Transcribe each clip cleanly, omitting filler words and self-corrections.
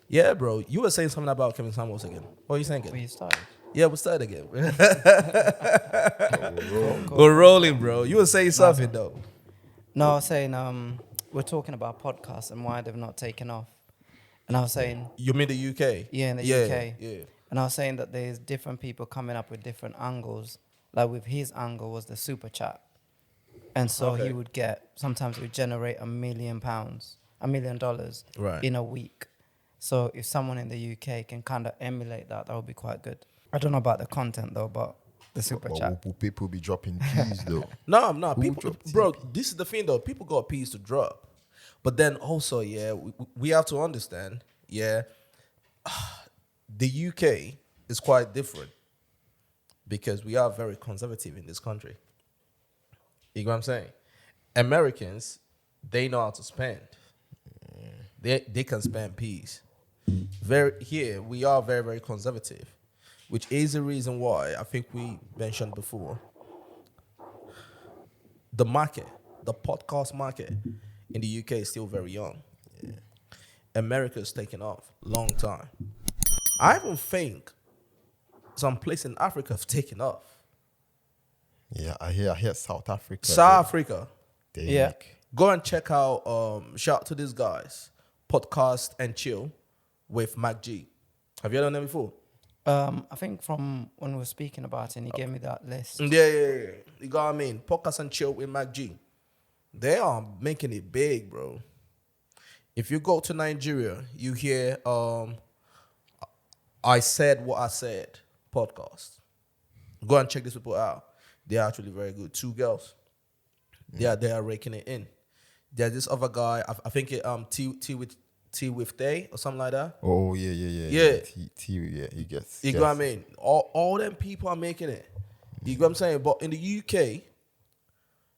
Yeah, bro. You were saying something about Kevin Samuels again. What are you saying? We started. Yeah, we started again. Cool. We're rolling, bro. You were saying Nice something one. though. No, I was saying we're talking about podcasts and why they've not taken off. And I was saying, You mean the UK? yeah, in the Yeah, UK. yeah. And I was saying that there's different people coming up with different angles. Like with his angle was the super chat. And so he Okay. would get, sometimes he would generate £1 million, $1 million Right. in a week. So if someone in the UK can kind of emulate that, that would be quite good. I don't know about the content though, but the super But chat. will people be dropping peas though? No. Who People, dropped bro. TP? This is the thing though. People got peas to drop, but then also, yeah, we have to understand, yeah, the UK is quite different because we are very conservative in this country. You know what I'm saying? Americans, they know how to spend. They can spend peas. Very here we are very very conservative, which is the reason why I think we mentioned before. The market, the podcast market in the UK is still very young. America's taken off long time. I even think some place in Africa have taken off. Yeah, I hear South Africa. South Africa. They Yeah. Go and check out shout out to these guys. Podcast and Chill with Mac G. Have you done them before? I think from when we were speaking about it, and he gave me that list. Yeah. You got what I mean? Podcast and Chill with Mac G. They are making it big, bro. If you go to Nigeria, you hear I Said What I Said podcast. Go and check these people out. They're actually very good. Two girls. They are raking it in. There's this other guy, I think it T with Day or something like that. Oh yeah. Yeah. Yeah, he gets. You know what I mean? All them people are making it. You know what I'm saying? But in the UK,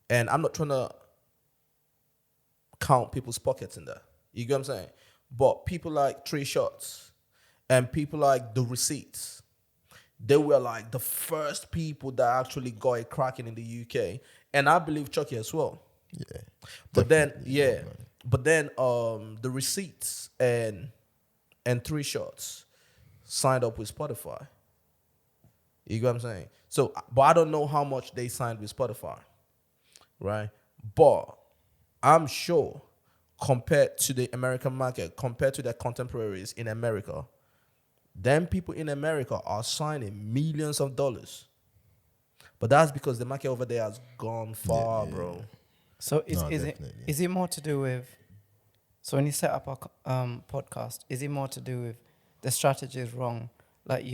and I'm not trying to count people's pockets in there. You know what I'm saying? But people like Three Shots and people like The Receipts, they were like the first people that actually got it cracking in the UK. And I believe Chucky as well. Yeah. But then, Definitely, yeah. man. But then The Receipts and Three Shots signed up with Spotify. You get what I'm saying? So, but I don't know how much they signed with Spotify, right? But I'm sure compared to the American market, compared to their contemporaries in America, them people in America are signing millions of dollars. But that's because the market over there has gone far, bro. So is No, is it definitely. is it more to do with? So when you set up a podcast, is it more to do with the strategy is wrong? Like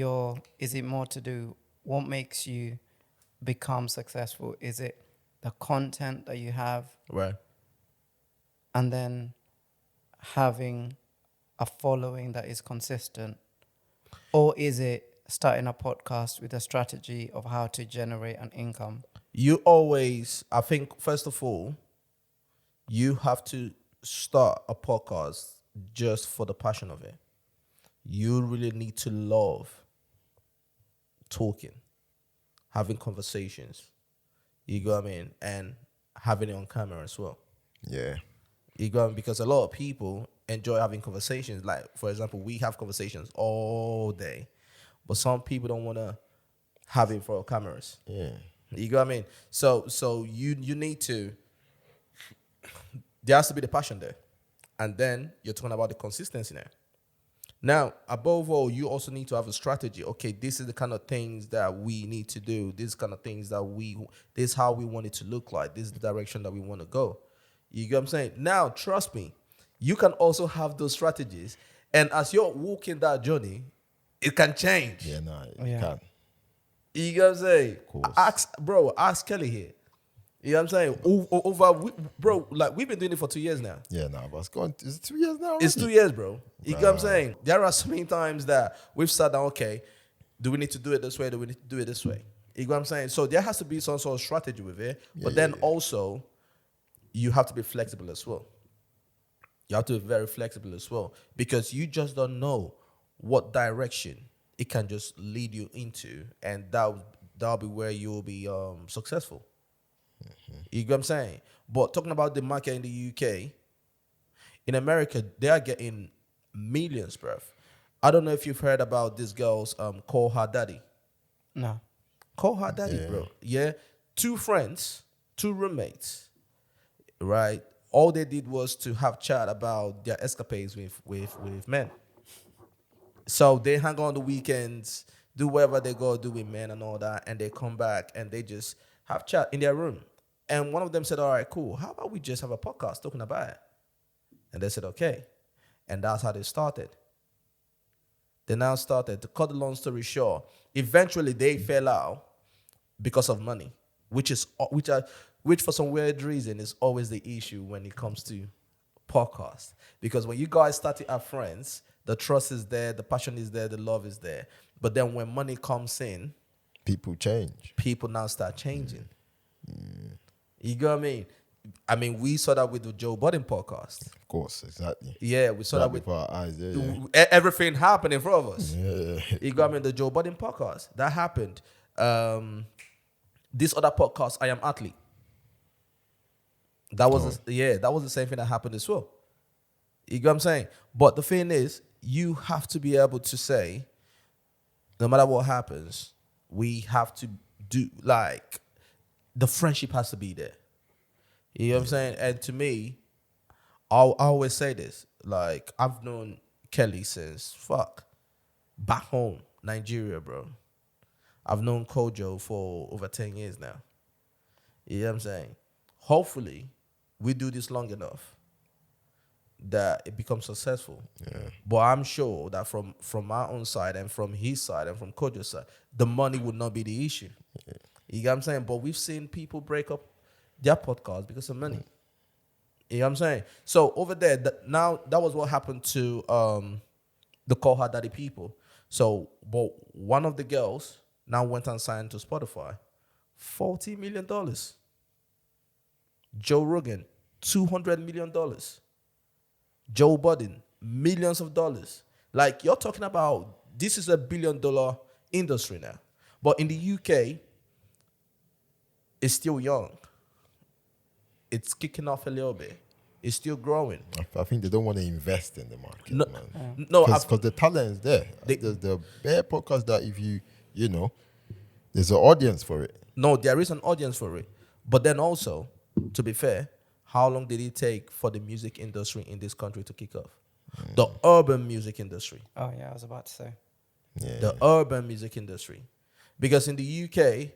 is it more to do what makes you become successful? Is it the content that you have, Right. and then having a following that is consistent, or is it starting a podcast with a strategy of how to generate an income? You always, I think, first of all, you have to start a podcast just for the passion of it. You really need to love talking, having conversations. You go what I mean? And having it on camera as well. Yeah. You go because a lot of people enjoy having conversations. Like, for example, we have conversations all day, but some people don't want to have it for cameras. Yeah. You go what I mean? So you need to, there has to be the passion there. And then you're talking about the consistency there. Now, above all, you also need to have a strategy. Okay, this is the kind of things that we need to do. This kind of things that this is how we want it to look like. This is the direction that we want to go. You get what I'm saying? Now, trust me, you can also have those strategies. And as you're walking that journey, it can change. Yeah, no, Yeah. you can. You get what I'm saying? course. Ask Kelly here. You know what I'm saying? Bro, like we've been doing it for 2 years now. Yeah, no, but it's gone. Is it 2 years now? It's already? 2 years, bro. You get what I'm saying? There are so many times that we've sat down, okay, do we need to do it this way? Do we need to do it this way? You get what I'm saying? So there has to be some sort of strategy with it. But then also, you have to be flexible as well. You have to be very flexible as well. Because you just don't know what direction it can just lead you into. And that'll be where you'll be successful. You get what I'm saying? But talking about the market in the UK, in America, they are getting millions, bruv. I don't know if you've heard about this girl's Call Her Daddy. No. Call Her Daddy, Yeah. bro. Yeah. Two friends, two roommates, right? All they did was to have chat about their escapades with men. So they hang on the weekends, do whatever they go do with men and all that, and they come back and they just have chat in their room. And one of them said, all right, cool. How about we just have a podcast talking about it? And they said, okay. And that's how they started. They now started, to cut the long story short, eventually they fell out because of money, which for some weird reason is always the issue when it comes to podcasts. Because when you guys start to have friends, the trust is there, the passion is there, the love is there. But then when money comes in, People change. people now start changing. You get what I mean? I mean, we saw that with the Joe Budden podcast. Of course, exactly. Yeah, we saw Right that with before our eyes. Yeah. everything happened in front of us. Yeah. You got me, the Joe Budden podcast. That happened. This other podcast, I Am Athlete. That was that was the same thing that happened as well. You get what I'm saying? But the thing is, you have to be able to say, no matter what happens, we have to do, like, the friendship has to be there. You know what I'm saying? And to me, I always say this, like, I've known Kelly since back home, Nigeria, bro. I've known Kojo for over 10 years now. You know what I'm saying? Hopefully, we do this long enough that it becomes successful. Yeah. But I'm sure that from my own side and from his side and from Kojo's side, the money would not be the issue. Yeah. You get what I'm saying? But we've seen people break up their podcast because of money. You know what I'm saying? So over there, now that was what happened to the Call Her Daddy people. So, but one of the girls now went and signed to Spotify. $40 million. Joe Rogan, $200 million. Joe Budden, millions of dollars. Like, you're talking about, this is $1 billion industry now. But in the UK, it's still young. It's kicking off a little bit. It's still growing. I think they don't want to invest in the market, No, man. no, Because the talent is there. There's the bare podcast that if you know, there's an audience for it. no, there is an audience for it. But then also, to be fair, how long did it take for the music industry in this country to kick off? The urban music industry. Oh yeah, I was about to say. Yeah. The urban music industry. Because in the UK,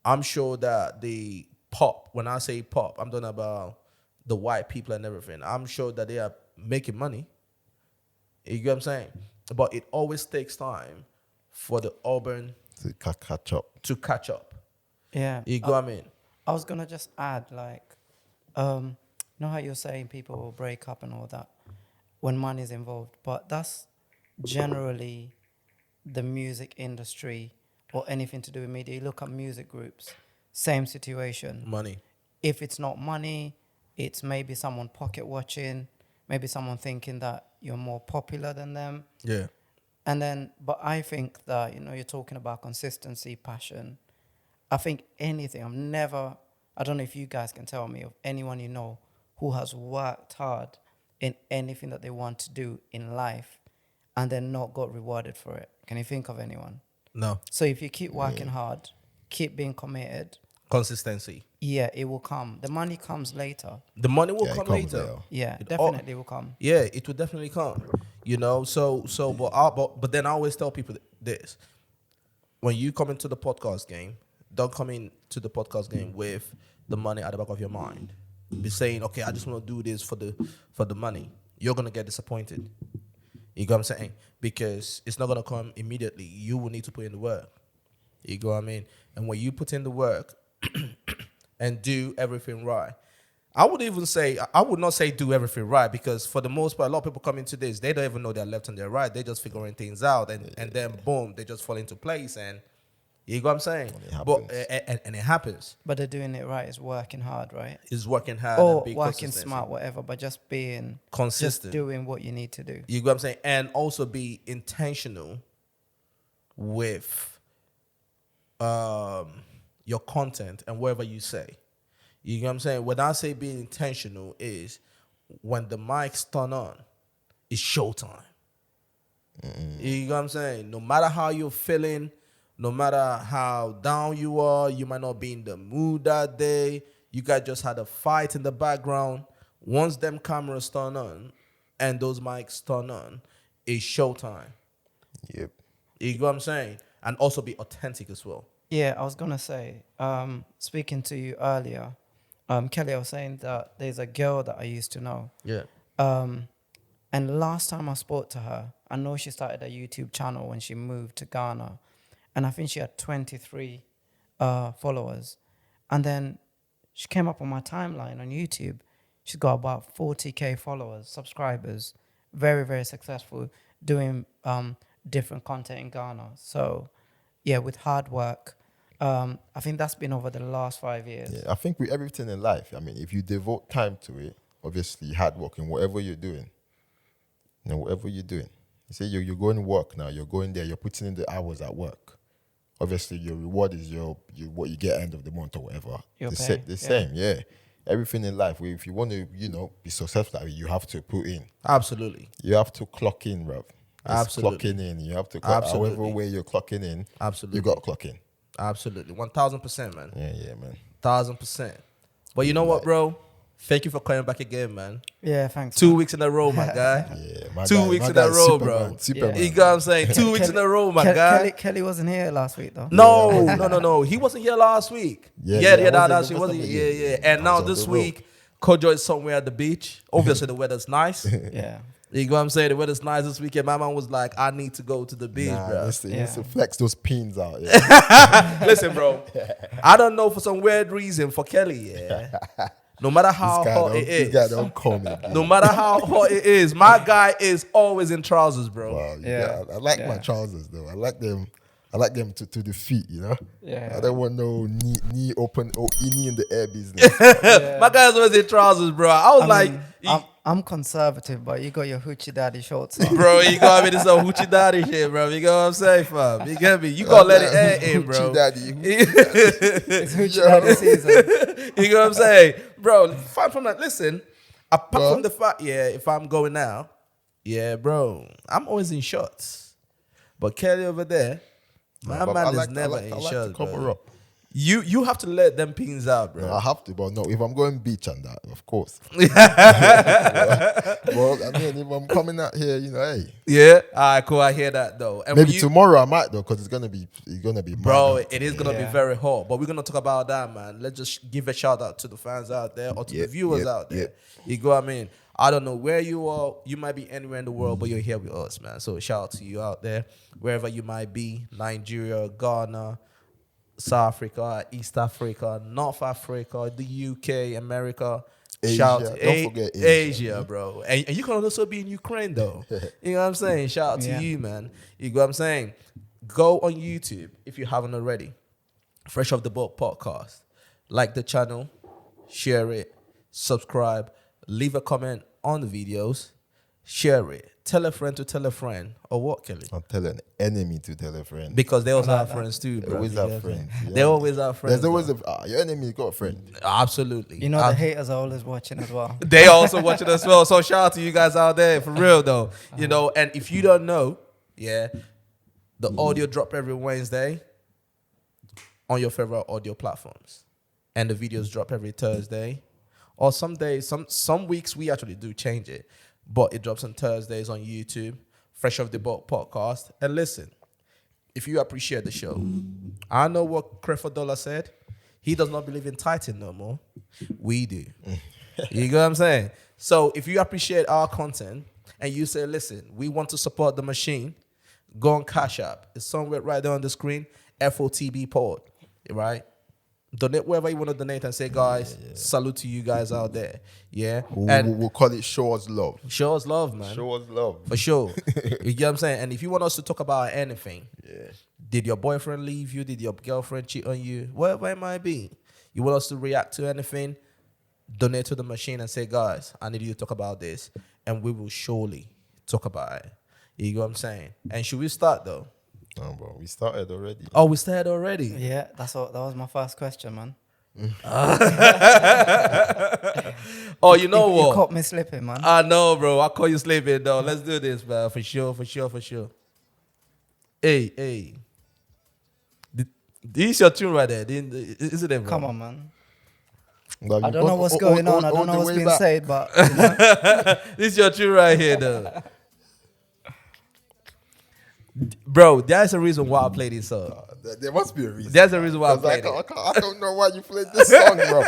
I'm sure that the pop, when I say pop, I'm talking about the white people and everything. I'm sure that they are making money. You get what I'm saying? But it always takes time for the urban to catch up. to catch up. Yeah. You get what I mean? I was gonna just add, like, you know how you're saying people will break up and all that when money is involved, but that's generally the music industry or anything to do with media. You look at music groups, same situation. Money. If it's not money, it's maybe someone pocket watching, maybe someone thinking that you're more popular than them. Yeah. And then, but I think that, you're talking about consistency, passion. I think anything, I don't know if you guys can tell me of anyone you know who has worked hard in anything that they want to do in life and then not got rewarded for it. Can you think of anyone? No. So if you keep working hard, keep being committed, Consistency. yeah, it will come. The money comes later. The money will Yeah, it come comes later. later. Yeah, It definitely will come. Yeah, it will definitely come. But then I always tell people this: when you come into the podcast game, don't come into the podcast game with the money at the back of your mind. Be saying, okay, I just want to do this for the money. You're gonna get disappointed. You get what I'm saying? Because it's not gonna come immediately. You will need to put in the work. You go what I mean? And when you put in the work and do everything right, I would not say do everything right, because for the most part, a lot of people come into this, they don't even know their left and their right. They're just figuring things out, and then boom, they just fall into place. And you know what I'm saying? And it happens. And it happens. But they're doing it right. It's working hard, right? It's working hard Or and being working consistent. smart, whatever, but just being Consistent. just doing what you need to do. You know what I'm saying? And also be intentional with your content and whatever you say. You know what I'm saying? When I say being intentional is when the mics turn on, it's showtime. You know what I'm saying? No matter how you're feeling, no matter how down you are, you might not be in the mood that day. You guys just had a fight in the background. Once them cameras turn on and those mics turn on, it's showtime. Yep. You know what I'm saying? And also be authentic as well. Yeah, I was gonna say, speaking to you earlier, Kelly, I was saying that there's a girl that I used to know. Yeah. And last time I spoke to her, I know she started a YouTube channel when she moved to Ghana. And I think she had 23 followers. And then she came up on my timeline on YouTube. She's got about 40K followers, subscribers. Very, very successful, doing different content in Ghana. So, yeah, with hard work, I think that's been over the last 5 years. Yeah, I think with everything in life, I mean, if you devote time to it, obviously hard work in whatever you're doing, whatever you're doing. You say you're going to work now, you're going there, you're putting in the hours at work. Obviously, your reward is what you get at the end of the month or whatever. Your The pay, same, yeah. Everything in life, if you want to, be successful, you have to put in. Absolutely. You have to clock in, bruv. Absolutely. Clocking in. You have to clock Absolutely. however way you're clocking in. Absolutely. You got to clock in. Absolutely. 1,000%, man. Yeah, man. 1,000%. But you know what, bro? Thank you for coming back again, man. Yeah, thanks. 2 weeks in a row, my guy. Yeah, my 2 guy- weeks my in guy a is row, Superman, bro. Superman. You know what I'm saying? 2 weeks in a row, my guy. Kelly wasn't here last week, though. No. He wasn't here last week. Yeah, That's he wasn't wasn't. here. Yeah. And I now was on this the road. week, Kojo is somewhere at the beach. Obviously, the weather's nice. Yeah. You know what I'm saying? The weather's nice this weekend. My man was like, I need to go to the beach, bro. Listen, Yeah. listen, flex those pins out. Yeah. Listen, bro. I don't know, for some weird reason, for Kelly, yeah. No matter how hot it This guy is, don't call me. no matter how hot it is, my guy is always in trousers, bro. Wow, Yeah. I like my Yeah. trousers though. I like them. I like them to the feet. Yeah. I don't want no knee open or knee in the air business. My guy's always in trousers, bro. I was like, I'm conservative, but you got your hoochie daddy shorts on. bro, you got me this some hoochie daddy shit, bro. You know what I'm saying, fam? You get me? You gotta let it air in, bro. Hoochie daddy. It's hoochie daddy season. You know what I'm saying? Bro, fight from that. Listen, apart Bro. from the fact, if I'm going now, bro, I'm always in shorts. But Kelly over there, my But man I is like- never I like in to shorts, cover bro. up. You have to let them pins out, bro. No, I have to, but no. If I'm going beach and that, of course. Well, I mean, if I'm coming out here, hey. Yeah, all right, cool. I hear that though. And Maybe when you- tomorrow I might though, because it's gonna be Bro, mad. it is gonna be Yeah. very hot, but we're gonna talk about that, man. Let's just give a shout out to the fans out there or to the Yep, viewers yep, out there. yep. You go, I mean, I don't know where you are. You might be anywhere in the world, but you're here with us, man. So shout out to you out there, wherever you might be: Nigeria, Ghana, South Africa, East Africa, North Africa, the UK, America. Asia. Shout Don't forget Asia. Asia, bro. And you can also be in Ukraine, though. You know what I'm saying? Shout out to Yeah. you, man. You know what I'm saying? Go on YouTube if you haven't already. Fresh Off the Boat podcast. Like the channel, share it, subscribe, leave a comment on the videos, share it, tell a friend to tell a friend, or what, Kelly? I'll tell an enemy to tell a friend. Because they also like have that. friends too, They bro. always You have get what I'm friends. saying? Yeah. They always have friends. There's always bro. your enemy got a friend. Absolutely. You know, the haters are always watching as well. They also watching as well. So shout out to you guys out there, for real though. You know, and if you don't know, the audio drop every Wednesday on your favorite audio platforms. And the videos drop every Thursday. Or some days, some weeks we actually do change it. But it drops on Thursdays on YouTube, Fresh Off the Boat podcast. And listen, if you appreciate the show, I know what Creford Dollar said. He does not believe in Titan no more. We do. You know what I'm saying? So if you appreciate our content and you say, listen, we want to support the machine, go on Cash App. It's somewhere right there on the screen, FOTB Pod, right? Donate wherever you want to donate and say, guys, salute to you guys out there. Yeah. And We'll call it Show Us Love. show us love, man. Show Us Love. For sure. You get what I'm saying? And if you want us to talk about anything, Yeah. did your boyfriend leave you? Did your girlfriend cheat on you? Whatever it might be. You want us to react to anything? Donate to the machine and say, guys, I need you to talk about this. And we will surely talk about it. You get what I'm saying? And should we start though? No, bro. We started already. Oh, we started already. Yeah, that was my first question, man. Oh, you know You what? caught me slipping, man. I know, bro. I call you sleeping, though. Let's do this, man. For sure, for sure, for sure. Hey, hey. This is your tune right there. Isn't it, bro? Come on, man. Well, I don't know what's going on. I don't know what's being said, but you know. This is your tune right here, though. Bro, there's a reason why I play this song. There must be a reason. There's a reason why I 'Cause played it. I don't know why you played this song, bro.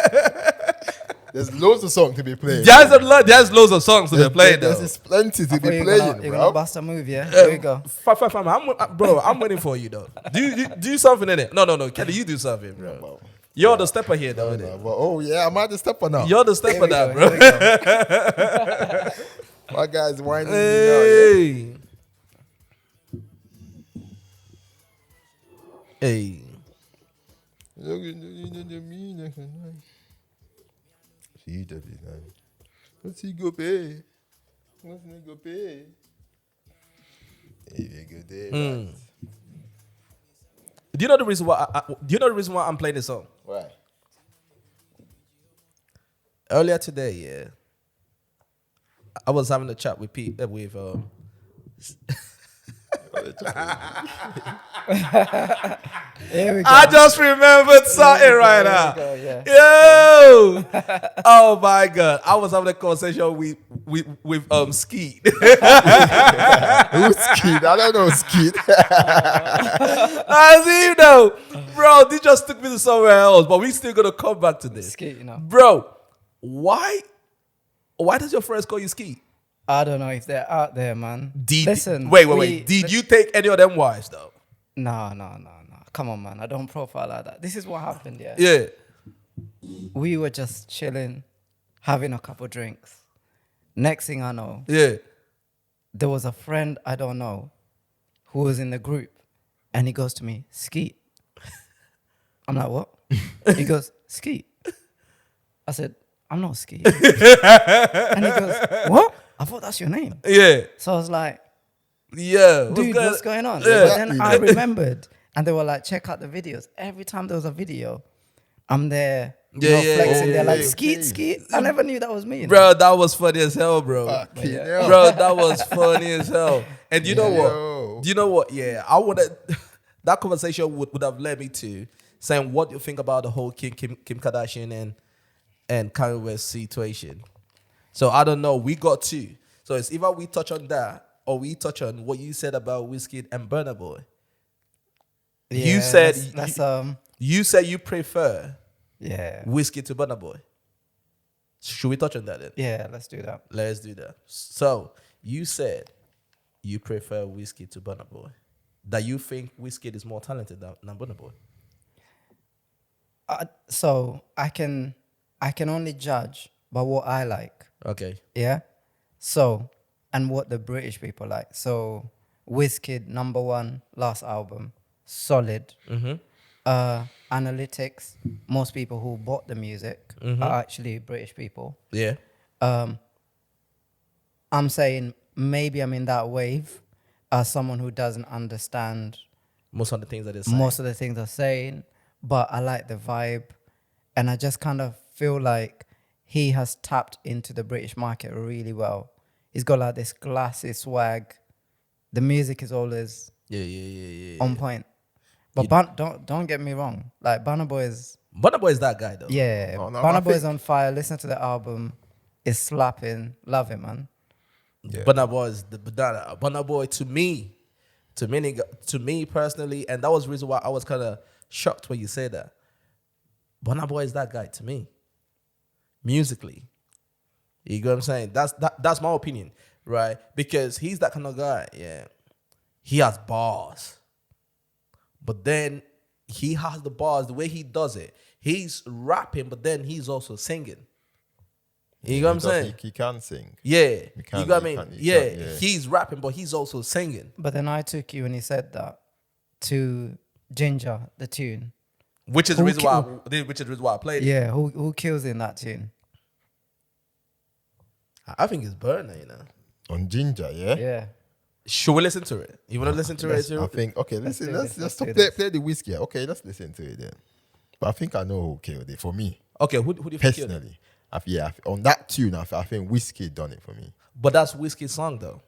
There's loads of songs to be played. There's loads of songs to be played, though. There's plenty to I thought be you're playing, gonna bro. bust a move, yeah? Here we go. Fam, I'm waiting for you, though. Do something in it. No. Kelly, you do something, bro. You're the stepper here, though, innit? But, oh, yeah, am I the stepper now? You're the stepper now, bro. Here we go. My guy's whining me Hey. Hey. now, yeah. See, that is nice. What's he go pay? What's he go pay? Hey, we go there. Mm. Do you know the reason why? Do you know the reason why I'm playing this song? Why? Earlier today, yeah, I was having a chat with Here we go. I just remembered something right Here now. we go, yeah. Yo! Oh my god! I was having a conversation with Skeet. Who's Skid? I don't know Skid. As if though, bro, this just took me to somewhere else, but we still gonna come back to this, Skeet, you know. bro. Why does your friends call you Skeet? I don't know if they're out there, man. Listen. Wait. Did you take any of them wives though? No. Come on, man. I don't profile like that. This is what happened, yeah. Yeah. We were just chilling, having a couple drinks. Next thing I know, Yeah. there was a friend I don't know who was in the group, and he goes to me, Skeet. I'm like, what? He goes, Skeet. I said, I'm not Skeet. And he goes, what? I thought that's your name. Yeah. So I was like, Yeah. dude, what's going on? Yeah. But then I remembered, and they were like, check out the videos. Every time there was a video, I'm there, flexing. They're like, Skeet. I never knew that was me. Bro, that was funny as hell, bro. Fucking hell. Bro, that was funny as hell. And you know Yo. what? Do you know what? Yeah, I would have. That conversation would have led me to saying what you think about the whole Kim Kardashian and Kanye West situation. So I don't know. We got two. So it's either we touch on that or we touch on what you said about Wizkid and Burna Boy. Yeah, You said you said you prefer yeah. Wizkid to Burna Boy. Should we touch on that then? Yeah, let's do that. Let's do that. So you said you prefer Wizkid to Burna Boy. That you think Wizkid is more talented than Burna Boy. So I can only judge by what I like. Okay. Yeah. So, and what the British people like. So, Wizkid, #1, last album, solid. Analytics, most people who bought the music are actually British people. Yeah. I'm saying maybe I'm in that wave as someone who doesn't understand Most of the things that they're saying. most of the things they're saying, but I like the vibe. And I just kind of feel like he has tapped into the British market really well. He's got like this classy swag. The music is always on point. But don't get me wrong. Like Burna Boy is that guy though. yeah. No, Burna Boy is on fire. Listen to the album. It's slapping. Love it, man. Yeah. Burna Boy to me personally, and that was the reason why I was kind of shocked when you said that. Burna Boy is that guy to me. Musically. You get what I'm saying? That's my opinion, right? Because he's that kind of guy, yeah. He has bars. But then he has the bars, the way he does it. He's rapping, but then he's also singing. You know what I'm saying? He can sing. Yeah. He can, You got he me? can, Yeah. yeah. He's rapping, but he's also singing. But then I took you when he said that to Ginger, the tune. Which is the reason why I played it. Yeah, who kills in that tune? I think it's Burner, you know. On Ginger, yeah? Yeah. Should we listen to it? You want to listen to it? I think, okay, Let's do let's this, let's do play, this. play the Wizkid. Okay, let's listen to it then. But I think I know who killed it for me. Okay, who do you think killed it? Personally, On that tune, I think Wizkid done it for me. But that's Wizkid's song though,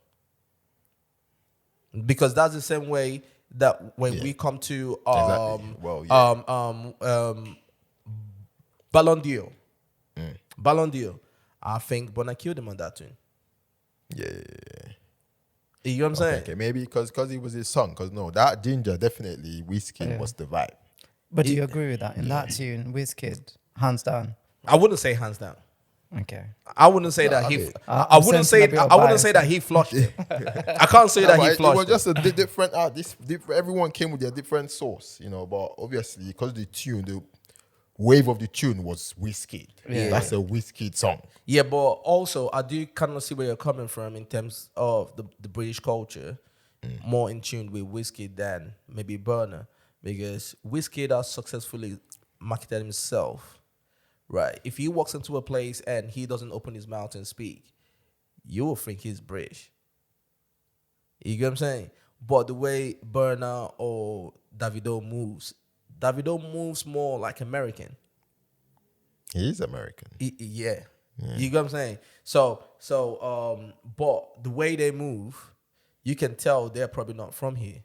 because that's the same way that when we come to Exactly. Well, yeah. Ballon d'Or, Ballon d'Or, I think Burna killed him on that tune. Yeah. You know what I'm saying? Okay, maybe because it was his song. Because no, that Ginger definitely Wizkid was the vibe. But do you agree with that? In that tune, Wizkid, hands down. I wouldn't say hands down. Okay. I wouldn't say that I he. mean, I wouldn't say. I wouldn't say that he flushed it. I can't say that he It flushed was it. just a different art. Everyone came with their different source, but obviously because the wave of the tune was Wizkid. Yeah. That's a Wizkid song. Yeah, but also I do kind of see where you're coming from in terms of the British culture, more in tune with Wizkid than maybe Burna, because Wizkid has successfully marketed himself. Right. If he walks into a place and he doesn't open his mouth and speak, you will think he's British. You get what I'm saying? But the way Burna or Davido moves more like American. He is American. Yeah. You get what I'm saying? So, but the way they move, you can tell they're probably not from here.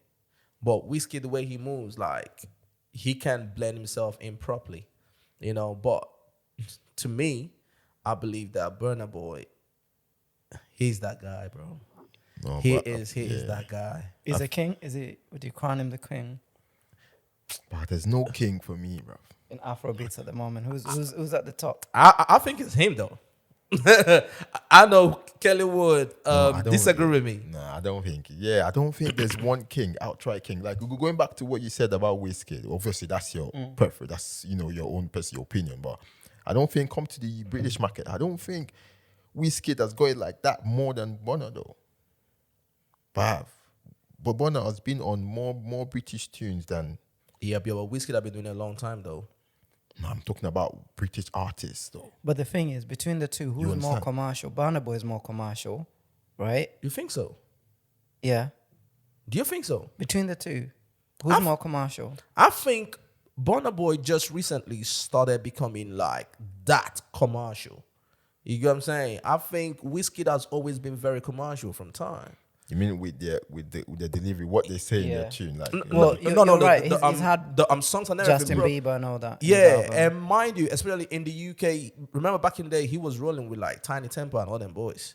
But Wizkid, the way he moves, like, he can blend himself in properly, but to me, I believe that Burna Boy, he's that guy, bro. No, He is that guy. Is a king? Would you crown him the king But there's no king for me, bro. in Afrobeats at the moment? Who's at the top? I think it's him though. I know Kelly would I don't disagree with me. Nah, I don't think. Yeah, I don't think there's one king, outright king. Like going back to what you said about Wizkid, obviously that's your preference. That's your own personal opinion. But I don't think come to the British market. I don't think Wizkid has got it like that more than Burna though. But Burna has been on more British tunes than. Yeah, but Wizkid have been doing it a long time though. No, I'm talking about British artists though. But the thing is, between the two, who's more understand? commercial? Burna Boy is more commercial, right? You think so? Yeah. Do you think so? Between the two, who's more commercial? I think Burna Boy just recently started becoming like that commercial. You get what I'm saying? I think Wizkid has always been very commercial from time. You mean with the delivery, what they say in their tune, like Well, you're right. He's had the songs and everything. Justin bro. Bieber and all that. in his Yeah, album. and mind you, especially in the UK, remember back in the day, he was rolling with like Tiny Temper and all them boys.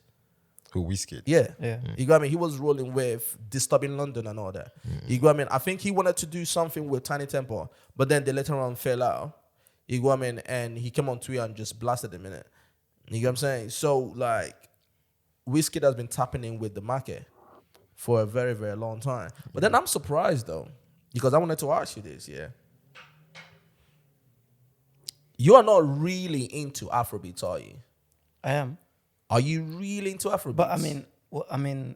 who Wizkid. Yeah. Yeah. You got me? He was rolling with Disturbing London and all that. You got me? I think he wanted to do something with Tiny Temper, but then they later on fell out. You got me? And he came on Twitter and just blasted him in it. You get what I'm saying? So, like, Wizkid has been tapping in with the market for a very, very long time. But then I'm surprised, though, because I wanted to ask you this, yeah. You are not really into Afrobeats, are you? I am. Are you really into Afrobeats? But I mean,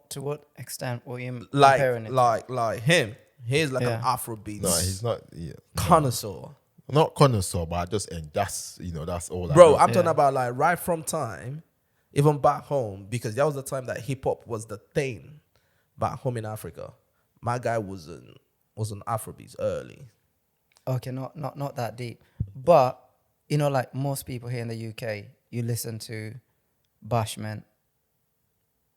to what extent were you comparing it? like him. He's like an Yeah. Afrobeats No, he's not. Yeah, connoisseur. not connoisseur, but that's all. Bro, I I'm talking about like right from time, even back home, because that was the time that hip hop was the thing back home in Africa. My guy was on Afrobeats early. Okay, not that deep. But, like most people here in the UK, you listen to Bashment,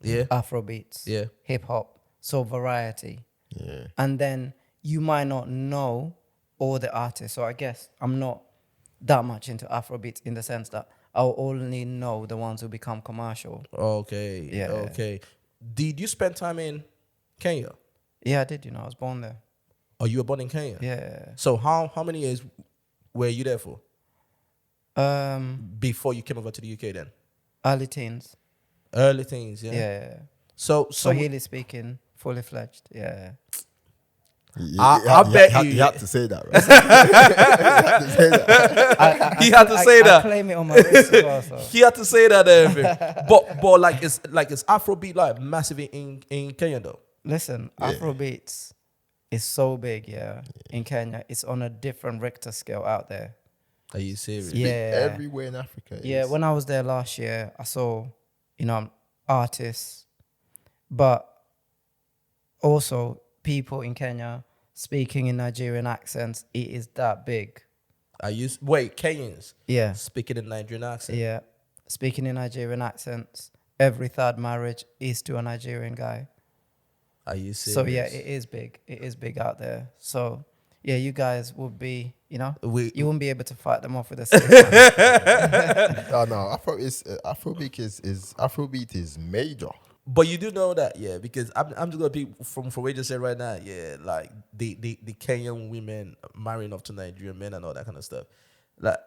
Yeah. Afrobeats, Yeah. hip hop, so variety. Yeah. And then you might not know all the artists. So I guess I'm not that much into Afrobeats in the sense that I'll only know the ones who become commercial. Okay. Yeah. Okay. Did you spend time in Kenya? Yeah, I did, I was born there. Or you were born in Kenya? Yeah. So how many years were you there for before you came over to the UK then? Early teens. Early teens, yeah. Yeah. So Swahili speaking, fully fledged. Yeah. I bet you- He had to say that, right? He had to say that. He had to say that. I claim it on my wrist as well. So. He had to say that and everything. but like it's Afrobeat like massive in Kenya though. Listen, Afrobeats is so big, in Kenya. It's on a different Richter scale out there. Are you serious? Yeah. Everywhere in Africa. Yeah, when I was there last year, I saw, artists, but also people in Kenya speaking in Nigerian accents. It is that big. Wait, Kenyans Yeah, speaking in Nigerian accent. yeah. Speaking in Nigerian accents, every third marriage is to a Nigerian guy. Are you So serious? yeah, it is big. It is big out there. So yeah, you guys would be, you wouldn't be able to fight them off with a stick. Oh no, Afrobeat is major. But you do know that, yeah, because I'm just gonna be from what you just said right now, yeah, like the Kenyan women marrying off to Nigerian men and all that kind of stuff. Like,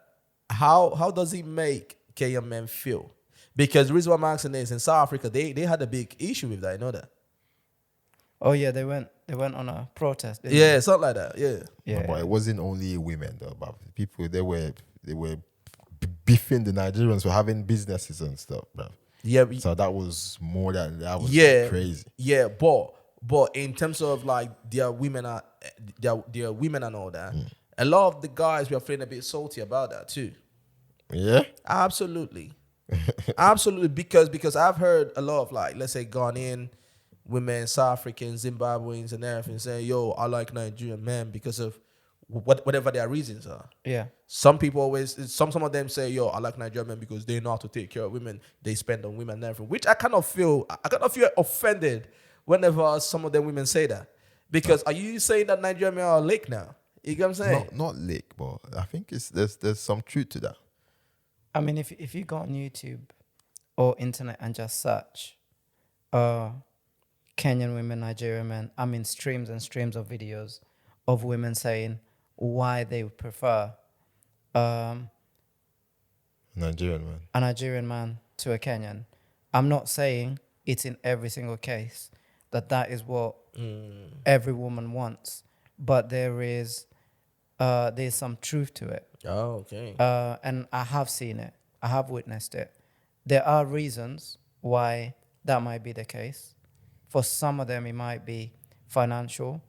how does it make Kenyan men feel? Because the reason why I'm asking is in South Africa they had a big issue with that. You know that? Oh yeah, they went on a protest. Didn't Yeah, something like that. Yeah. they? Yeah. But it wasn't only women though, but people they were beefing the Nigerians for having businesses and stuff, bro. Yeah. So that was more than that was Yeah, crazy. Yeah, but in terms of like their women and all that, a lot of the guys were feeling a bit salty about that too. Yeah. Absolutely, absolutely. Because I've heard a lot of like, let's say Ghanaian women, South Africans, Zimbabweans, and everything saying, "Yo, I like Nigerian men because of whatever their reasons are." Yeah. Some people some of them say, "Yo, I like Nigerian men because they know how to take care of women. They spend on women and everything." Which I kind of feel offended whenever some of them women say that. Because are you saying that Nigerian men are lake now? You get what I'm saying? Not lick, but I think there's some truth to that. I mean, if you go on YouTube or internet and just search, Kenyan women, Nigerian men, I mean, streams and streams of videos of women saying why they would prefer Nigerian man. a Nigerian man to a Kenyan. I'm not saying it's in every single case that is what every woman wants, but there's some truth to it. Oh, okay. And I have seen it. I have witnessed it. There are reasons why that might be the case. For some of them, it might be financial.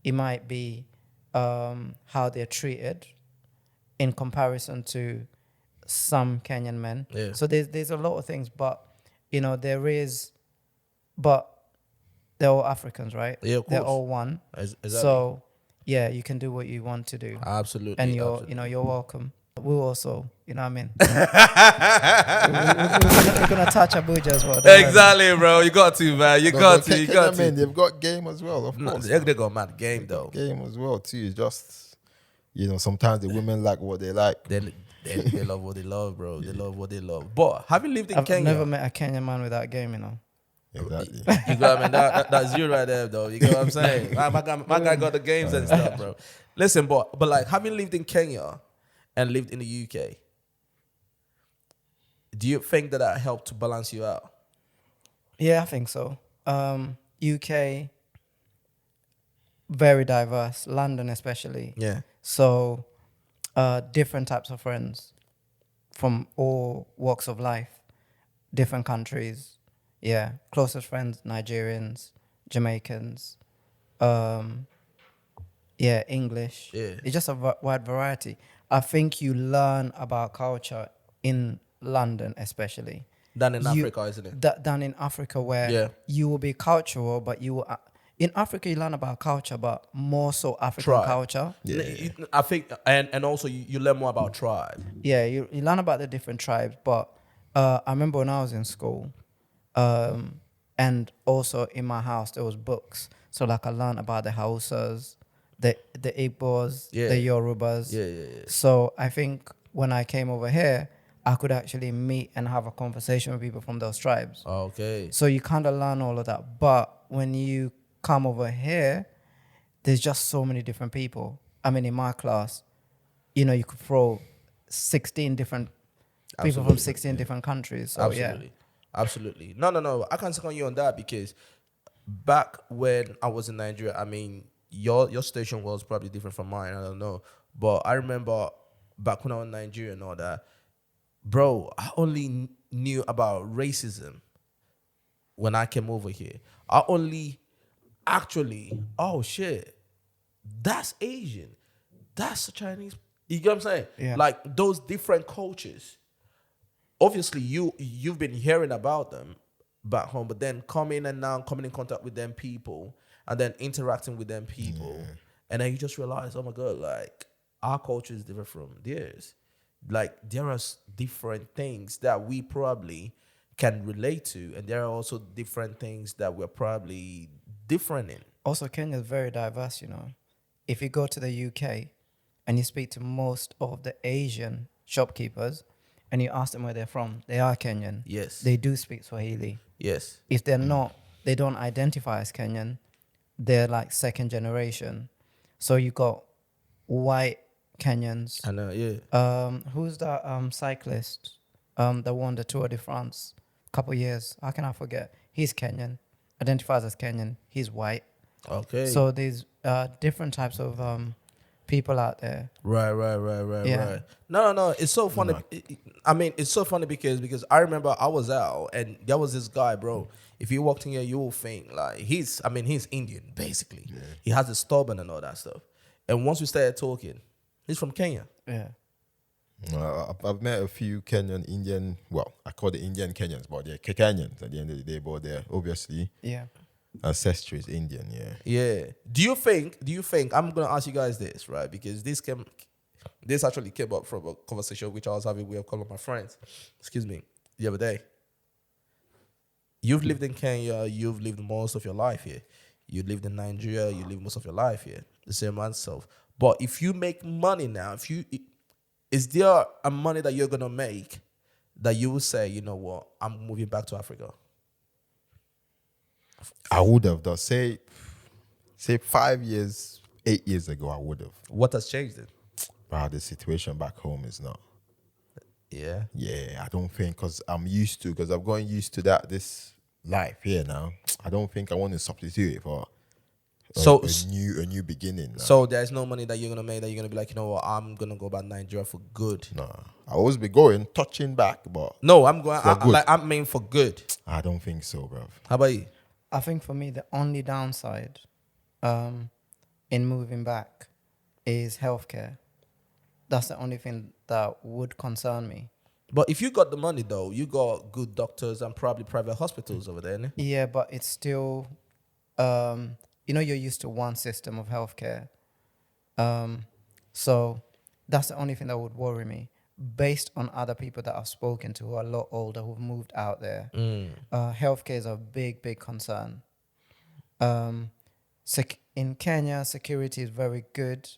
It might be how they're treated in comparison to some Kenyan men. Yeah. So there's a lot of things, but but they're all Africans, right? Yeah, of They're course. all one. Exactly. So yeah, you can do what you want to do. Absolutely. And absolutely. you're welcome. We'll also, you know what I mean? we're gonna touch Abuja as well. don't worry. Exactly, bro. You got to, man. You got to. You got Man, to. they've got game as well, of No, course. they got mad game though. Game as well too. It's just sometimes the women like what they like. They love what they love, bro. They love what they love. But having lived in I've Kenya, never met a Kenyan man without game, Exactly. you got I mean that's you right there, though. You get what I'm saying? My guy got the games and stuff, bro. Listen, but like having lived in Kenya and lived in the UK, do you think that helped to balance you out? Yeah, I think so. UK, very diverse. London especially. Yeah. So, different types of friends from all walks of life, different countries. Yeah, closest friends, Nigerians, Jamaicans, English. Yeah. It's just a wide variety. I think you learn about culture in London especially. Than in Africa, isn't it? Than in Africa where you will be cultural, but you will... in Africa, you learn about culture, but more so African culture. Yeah. I think, and also you learn more about tribe. Yeah, you learn about the different tribes. But I remember when I was in school, and also in my house, there was books. So like I learned about the Hausas, the Igbos, the Yorubas. Yeah. So I think when I came over here, I could actually meet and have a conversation with people from those tribes. Okay. So you kind of learn all of that. But when you come over here, there's just so many different people. I mean, in my class, you could throw 16 different people from 16 different countries. So, Absolutely. No. I can't second you on that because back when I was in Nigeria, I mean, your station was probably different from mine. I don't know. But I remember back when I was in Nigeria and all that, bro, I only knew about racism when I came over here. I only actually, oh shit, that's Asian. That's Chinese. You get what I'm saying? Yeah. Like those different cultures. Obviously, you've been hearing about them back home, but then coming in contact with them people and then interacting with them people. And then you just realize, oh my God, like our culture is different from theirs. Like there are different things that we probably can relate to, and there are also different things that we're probably different in. Also, Kenya is very diverse, you know. If you go to the UK and you speak to most of the Asian shopkeepers and you ask them where they're from, they are Kenyan. Yes. They do speak Swahili. Yes. If they're not, they don't identify as Kenyan, they're like second generation. So you got white Kenyans. I know, yeah. Who's that cyclist that won the Tour de France a couple years? How can I forget? He's Kenyan, identifies as Kenyan. He's white. Okay. So there's different types of people out there. Right. Yeah. Right. No. It's so funny. I mean, it's so funny because I remember I was out and there was this guy, bro. If you walked in here, you will think like he's Indian, basically. Yeah. He has a turban and all that stuff. And once we started talking, he's from Kenya. Yeah. I've met a few Kenyan, Indian, well, I call it Indian Kenyans, but they're Kenyans at the end of the day, but they're obviously ancestry is Indian, yeah. Yeah. Do you think, I'm going to ask you guys this, right? Because this actually came up from a conversation which I was having with a couple of my friends, the other day. You've lived in Kenya, you've lived most of your life here. You lived in Nigeria, you lived most of your life here. The same answer. But if you make money now, is there a money that you're gonna make that you will say, you know what, I'm moving back to Africa? I would have done, say 5 years, 8 years ago, I would have. What has changed then? But the situation back home is not. Yeah. Yeah, I don't think, because I've gotten used to this life here now. I don't think I want to substitute it for a new beginning. Now. So there's no money that you're gonna make that you're gonna be like, you know what, I'm gonna go back to Nigeria for good. Nah, I always be going, touching back, but no, I'm going. I'm mean for good. I don't think so, bro. How about you? I think for me, the only downside in moving back is healthcare. That's the only thing that would concern me. But if you got the money, though, you got good doctors and probably private hospitals over there, innit? Yeah, but it's still, you're used to one system of healthcare. So that's the only thing that would worry me. Based on other people that I've spoken to who are a lot older, who've moved out there, healthcare is a big, big concern. In Kenya, security is very good.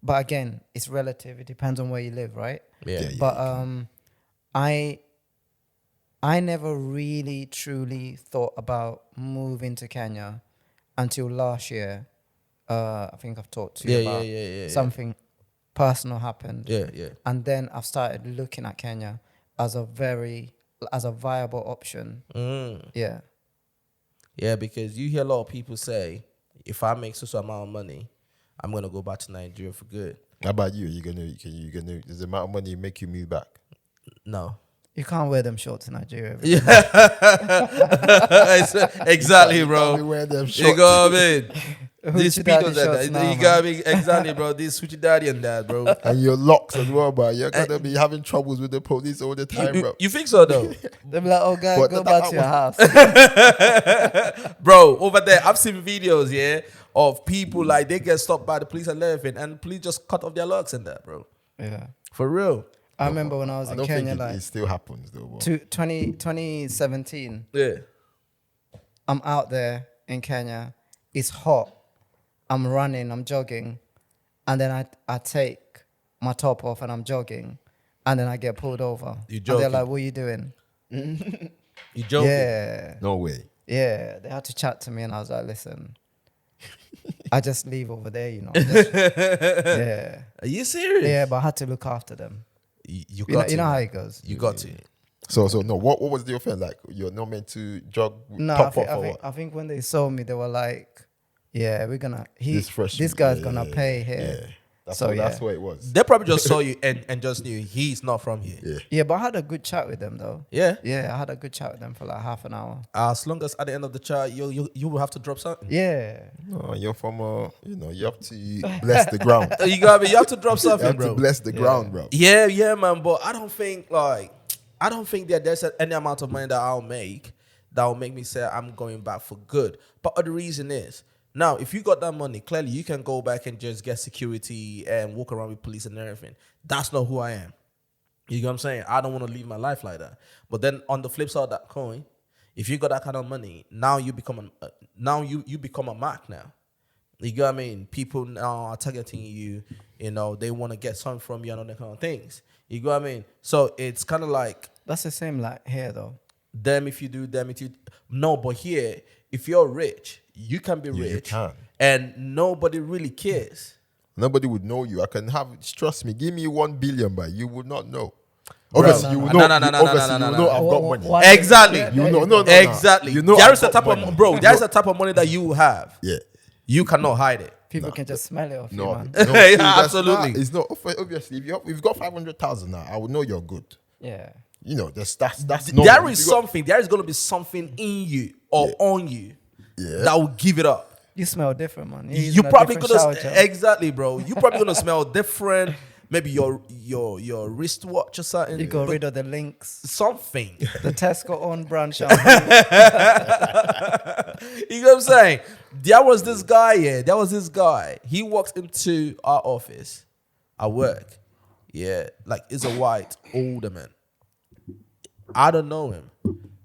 But again, it's relative. It depends on where you live, right? Yeah. But I never really, truly thought about moving to Kenya until last year. I think I've talked to you about something personal happened. Yeah. And then I've started looking at Kenya as a viable option. Yeah. Yeah, because you hear a lot of people say, if I make such amount of money, I'm gonna go back to Nigeria for good. How about you? You gonna does the amount of money make you move back? No. You can't wear them shorts in Nigeria. Exactly, bro. You wear them shorts. You know what I mean? These Hoochie daddy people shorts now, you gotta be exactly, bro. This switchy daddy and that, bro. And your locks as well, bro. You're gonna be having troubles with the police all the time, bro. You think so, though? They'll be like, oh, guys, But go back to your house. Bro, over there, I've seen videos, of people like they get stopped by the police and everything, and police just cut off their locks and that, bro. Yeah. For real. I remember when I was in Kenya, think like it still happens though. Bro. 2017. Yeah. I'm out there in Kenya. It's hot. I'm running. I'm jogging, and then I take my top off and I'm jogging, and then I get pulled over. You And joking? they're like, "What are you doing?" You joking? Yeah. No way. Yeah. They had to chat to me, and I was like, "Listen, I just leave over there, you know." Yeah. Are you serious? Yeah, but I had to look after them. You got to. You know how it goes. You got to. So no. What was the offense like? You're not meant to jog No, top off or what? I think when they saw me, they were like, "Yeah, we're gonna. This Yeah, guy's gonna pay here." Yeah. That's So, that's what it was. They probably just saw you and just knew he's not from here. Yeah. Yeah, but I had a good chat with them though. Yeah. Yeah, I had a good chat with them for like half an hour. As long as at the end of the chat, you will have to drop something. Yeah. No, you're from you have to bless the ground. You have to drop You something, have bro. to bless the ground, bro. Yeah, man. But I don't think that there's any amount of money that I'll make that will make me say I'm going back for good. But the reason is Now, if you got that money, clearly you can go back and just get security and walk around with police and everything. That's not who I am. You know what I'm saying? I don't want to live my life like that. But then on the flip side of that coin, if you got that kind of money, now you become you become a mark now. You get what I mean? People now are targeting you. You know, they want to get something from you and all that kind of things. You get what I mean? So it's kind of like That's the same like here though. them if you do, them if you... No, but here, if you're rich, you can be You rich. can. And nobody really cares. Nobody would know you. I can have, trust me, give me 1 billion, but you would not know. Bro, Obviously, you will know. no, Obviously, you will know I've got money. Why- Exactly. You know, no. Exactly. You know there I've is a got type money. of... Bro, there is a type of money that you will have. Yeah. You cannot hide it. People can just smell it off you, No, man. no, see, that's Absolutely. not- it's not obviously. If you've got 500,000 now, I would know you're good. Yeah. You know, that's normal. There is If you got- something. There is going to be something in you or on you Yeah. that will give it up. You smell different, man. You're You using a probably different gonna shower gel. exactly, bro. You probably gonna smell different. Maybe your wristwatch or something. You got but rid of the links. something. The Tesco on brand shampoo. You know what I'm saying? There was this guy. Yeah, there was this guy. He walks into our office at work. Yeah, like he's a white older man. I don't know him,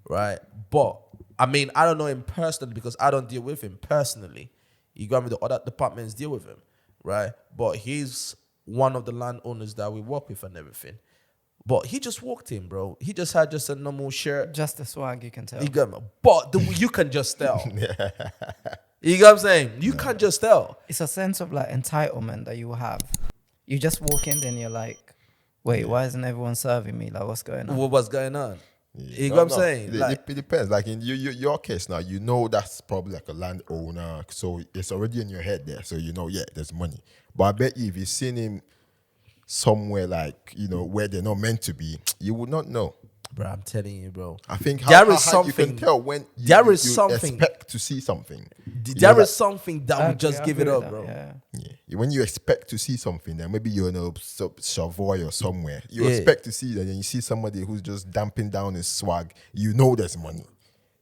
right? But I mean, I don't know him personally because I don't deal with him personally. You got me? The other departments deal with him, right? But he's one of the landowners that we work with and everything. But he just walked in, bro. He just had just a normal shirt. Just the swag, you can tell. You got me? But you can just tell. You got what I'm saying? You can't just tell. It's a sense of like entitlement that you have. You just walk in, then you're like, wait, why isn't everyone serving me? Like, what's going on? What's going on? You No, know what I'm no. saying? It depends. Like in your case now, you know that's probably like a landowner, so it's already in your head there. So you know, yeah, there's money. But I bet you if you've seen him somewhere like, you know, where they're not meant to be, you would not know. Bro, I'm telling you, bro. I think There how is hard you something- can tell when there is you something- expect to see something. There know is something that will just I give it agree with up, that, bro. Yeah. Yeah. When you expect to see something, then maybe you're in a Savoy or somewhere. You Yeah. expect to see that, and you see somebody who's just damping down his swag. You know there's money.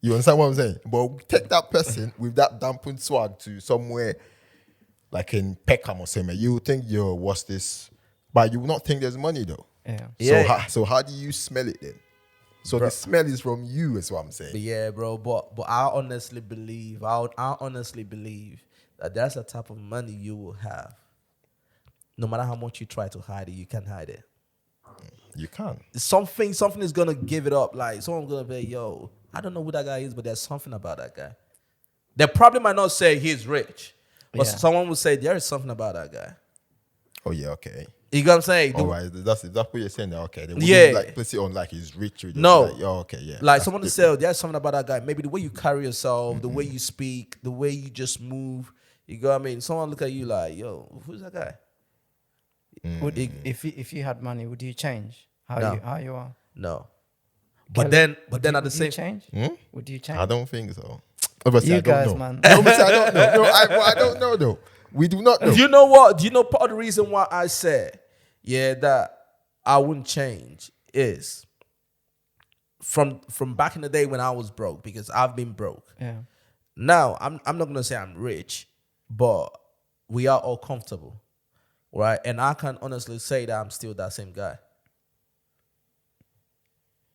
You understand what I'm saying? But take that person with that dampened swag to somewhere like in Peckham or somewhere. You think, yo, what's this? But you will not think there's money though. Yeah. Yeah. So how do you smell it then? So the smell is from you, is what I'm saying. But yeah, bro. But I honestly believe, I honestly believe that that's a type of money you will have. No matter how much you try to hide it, you can't hide it. You can. Something is gonna give it up. Like someone's gonna be, yo, I don't know who that guy is, but there's something about that guy. They probably might not say he's rich, but Yeah. someone will say there is something about that guy. Oh yeah, okay. You know what I'm saying? All right, that's what you're saying. There. Okay, they wouldn't Yeah. like place it on like he's rich. Or just No. like, oh, okay, yeah. Like That's someone to different. say, there's something about that guy. Maybe the way you carry yourself, the way you speak, the way you just move. You know what I mean? Someone look at you like, yo, who's that guy? Would if you had money, would you change No. how you are? No. But Kelly, then would at the you same change? Hmm? Would you change? I don't think so. Obviously, You I don't guys, know. man. Obviously, I don't know. No, I don't know though. We do not know. Do you know what? Do you know part of the reason why I said, yeah, that I wouldn't change is from back in the day when I was broke, because I've been broke. Yeah. Now, I'm not gonna say I'm rich, but we are all comfortable, right? And I can honestly say that I'm still that same guy.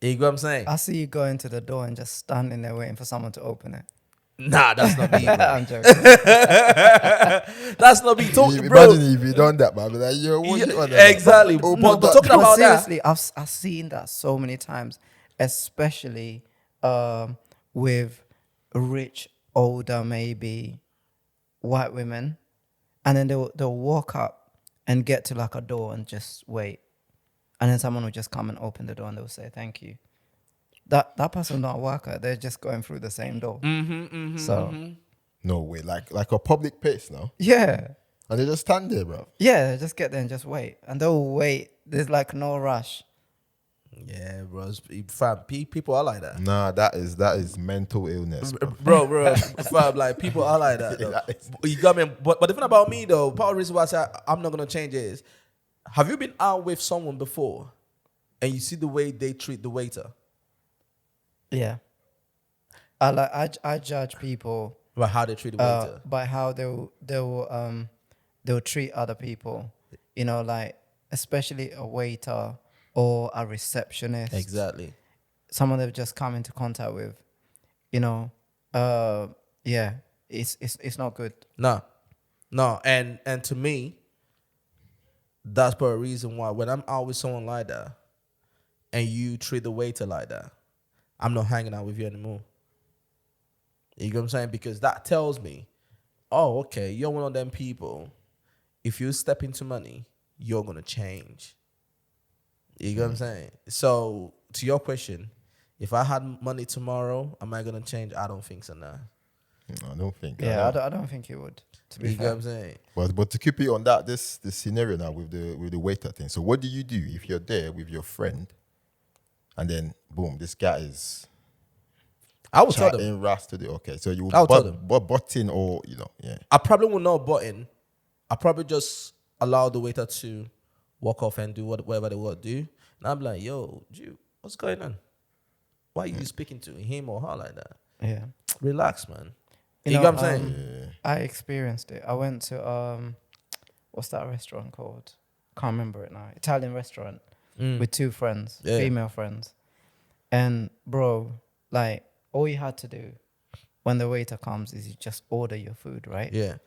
You know what I'm saying? I see you going to the door and just standing there waiting for someone to open it. Nah, that's not me, bro. I'm joking. That's not me talking, bro. Imagine if you done that, man. I'd be like, yo, what Yeah, you want to do? exactly. Oh, No, but that talking door. about that, Seriously, I've seen that so many times, especially with rich, older, maybe white women, and then they'll walk up and get to like a door and just wait, and then someone will just come and open the door and they'll say thank you. That person's not a worker; they're just going through the same door. So No way, like a public place now, yeah, and they just stand there, bro. yeah, just get there and just wait, and they'll wait. There's like no rush. yeah, bro. Fam, people are like that. Nah, that is mental illness, bro. Bro, fam, like people are like that. Though. That is- You got me. But the thing about me though, part of the reason why I say I'm not gonna change is, have you been out with someone before, and you see the way they treat the waiter? Yeah. I judge people But how they treat the waiter. by how they'll treat other people. You know, like especially a waiter or a receptionist. Exactly. Someone they've just come into contact with. You know, yeah, it's not good. No. And to me, that's part of the reason why when I'm out with someone like that and you treat the waiter like that, I'm not hanging out with you anymore. You get what I'm saying? Because that tells me, oh, okay, you're one of them people. If you step into money, you're gonna change. You get what I'm saying? So to your question, if I had money tomorrow, am I gonna change? I don't think so now. I don't think. Yeah, I don't think you would. To be You get fair. what I'm saying? But to keep it on that, this scenario now with the waiter thing. So what do you do if you're there with your friend, and then boom, this guy is I would tell them. chatting ras to the okay. So you I would tell them. butt in or yeah. I probably will not button. I probably just allow the waiter to walk off and do whatever they want to do. And I'm like, yo, Jew, what's going on? Why are you speaking to him or her like that? Yeah. Relax, man. You You know, get what I'm saying? I experienced it. I went to what's that restaurant called? Can't remember it now. Italian restaurant with two friends, Yeah. female friends. And bro, like all you had to do when the waiter comes is you just order your food, right? Yeah.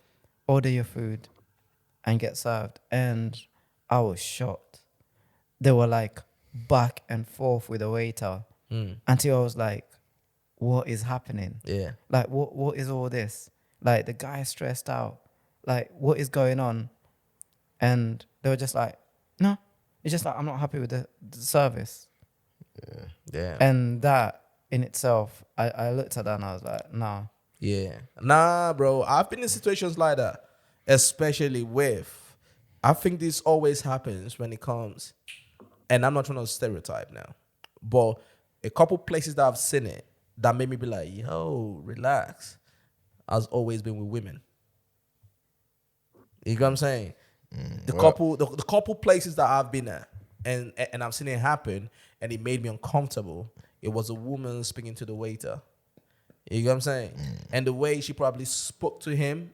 Order your food and get served. And I was shocked. They were like back and forth with the waiter until I was like, what is happening? Yeah. Like, what is all this? Like, the guy is stressed out. Like, what is going on? And they were just like, no. It's just like, I'm not happy with the service. Yeah. And that in itself, I looked at that and I was like, nah. Yeah. Nah, bro. I've been in situations like that, especially with, I think this always happens when it comes, and I'm not trying to stereotype now, but a couple places that I've seen it that made me be like, yo, relax, has always been with women. You get what I'm saying? The couple places that I've been at and I've seen it happen and it made me uncomfortable. It was a woman speaking to the waiter. You get what I'm saying? And the way she probably spoke to him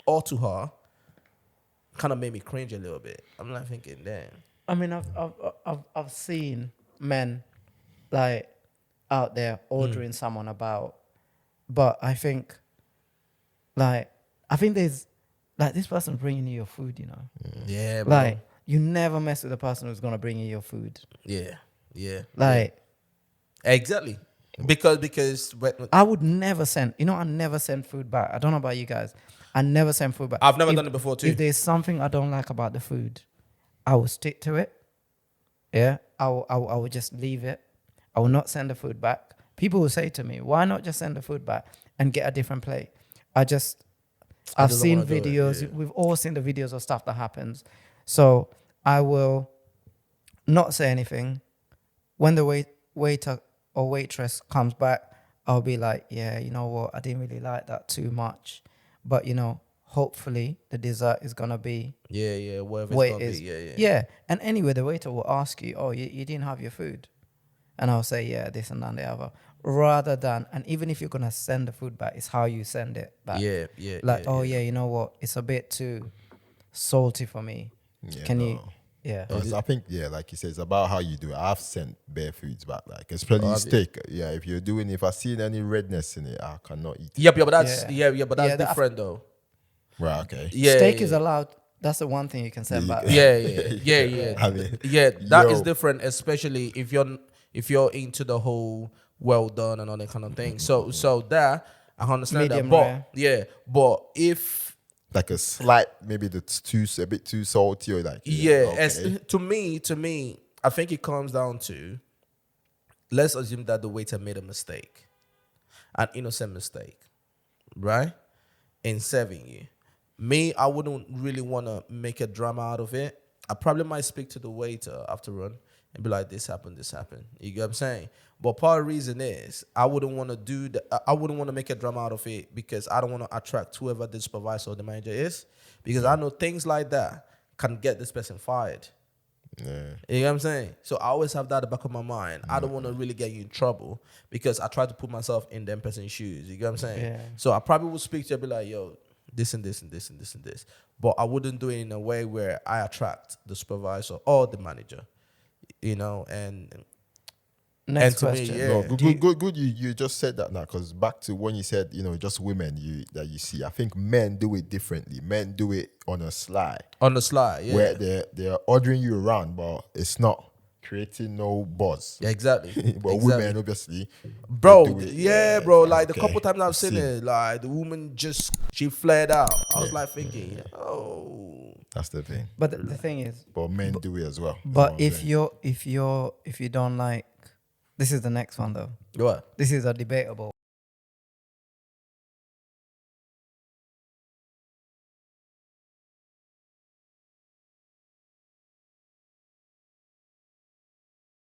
or to her kind of made me cringe a little bit. I'm like thinking, damn. I mean, I've seen men like out there ordering someone about, but I think there's like this person bringing you your food, you know. Yeah, bro. Like you never mess with the person who's gonna bring you your food. Yeah. Like Exactly. Because I would never send. You know, I never send food back. I don't know about you guys. I never send food back. I've never done it before too. If there's something I don't like about the food, I will stick to it. Yeah, I will just leave it. I will not send the food back. People will say to me, "Why not just send the food back and get a different plate?" I've just seen don't wanna do it, videos. yeah. We've all seen the videos of stuff that happens. So I will not say anything. When the waiter or waitress comes back, I'll be like, yeah, you know what? I didn't really like that too much. But, you know, hopefully the dessert is going to be whatever what it's it gonna is. be. Yeah. And anyway, the waiter will ask you, oh, you didn't have your food. And I'll say, yeah, this and that and the other. Rather than, and even if you're going to send the food back, it's how you send it back. Yeah. Like, you know what? It's a bit too salty for me. Yeah, Can no. you? Yeah. I think, like you said, it's about how you do it. I've sent bare foods back, like especially steak. Yeah, if I see any redness in it, I cannot eat it. But that's different though. Right, okay. Yeah, Steak is allowed. That's the one thing you can send back. Yeah. I mean, That is yo. different, especially if you're into the whole well done and all that kind of thing. So that I understand Medium that, rare. but if like a slight, maybe that's a bit too salty or like okay. to me, I think it comes down to, let's assume that the waiter made a mistake, an innocent mistake, right, in serving you. Me, I wouldn't really want to make a drama out of it. I probably might speak to the waiter after and be like, this happened. You get what I'm saying? But part of the reason is I wouldn't want to do that. I wouldn't want to make a drama out of it because I don't want to attract whoever the supervisor or the manager is, because I know things like that can get this person fired. Yeah. You know what I'm saying? So I always have that at the back of my mind. I don't want to really get you in trouble because I try to put myself in them person's shoes. You get what I'm saying? Yeah. So I probably would speak to you and be like, yo, this and this and this and this and this. But I wouldn't do it in a way where I attract the supervisor or the manager. You know, and Next to me, question. yeah. No, Do good. You just said that now, because back to when you said, just women that you see. I think men do it differently. Men do it on a sly, on the slide, yeah. where they're ordering you around, but it's not creating no buzz. Yeah, exactly. But Exactly. women, obviously, Bro, they do it, yeah, bro. Like the okay. couple times I've I've seen seen. it, like the woman she flared out. I was Yeah. like thinking, oh, That's the thing. But the thing is, But men do it as well. is what but I'm if saying. you don't like, this is the next one though. what? This is a debatable